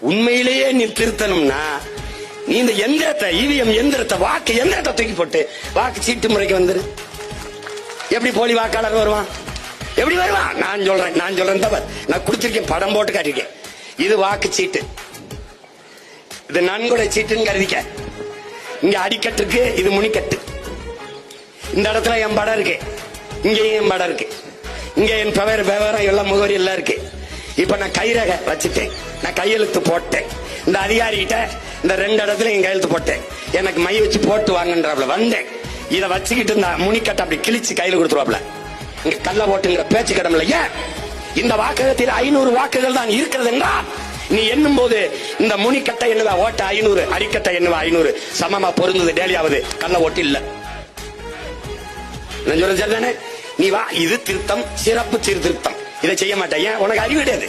உண்மையிலேயே நீ திருத்தணும்னா நீ இந்த எந்திரத்தை இவிஎம் எந்திரத்தை வாக்கு எந்திரத்தை தூக்கி போட்டு வாக்கு சீட்டு முறைக்கு வந்துரு. எப்படி போலி வாக்காளர் வருவான்? எப்படி வருவான்? நான் சொல்றேன் தவிர நான் கொடுத்திருக்கேன், படம் போட்டு காட்டிருக்கேன். இது வாக்கு சீட்டு, இது நன்கொடை சீட்டுன்னு கருதிக்க. இங்க அடிக்கட்டுக்கு இது முனிக்கட்டு. இந்த இடத்துல என் படம் இருக்கு, இங்கேயும் என் படம் இருக்கு, இங்க என் விவரம் எல்லாம் முகவரி எல்லாம் இருக்கு. இப்ப நான் கைரேகை வச்சுட்டேன், நான் கையெழுத்து போட்டேன். இந்த அதிகாரிகிட்ட இந்த 2 இடத்துல என் கையெழுத்து போட்டேன். எனக்கு மை வச்சு போட்டு வாங்கன்றாப்ல வந்தேன். இதை வச்சுக்கிட்டு இந்த முனிக்கட்டை அப்படி கிழிச்சு கையில கொடுத்துருவாப்ல. இங்க கள்ள ஓட்டுங்கிற பேச்சு கடமை. ஏன் இந்த வாக்ககத்தில் 500 வாக்குகள் தான் இருக்கிறது என்றால் நீ எண்ணும் போது இந்த முனிக்கட்டை என்னவா ஓட்ட 500, அடிக்கட்டை என்னவா 500 சமமா பொருந்தது. டேலியாவது கள்ள ஓட்டு இல்ல. நீ வா, இது திருத்தம், சிறப்பு சீர்திருத்தம். இதை செய்ய மாட்டேன். ஏன்? உனக்கு அறிவு கிடையாது.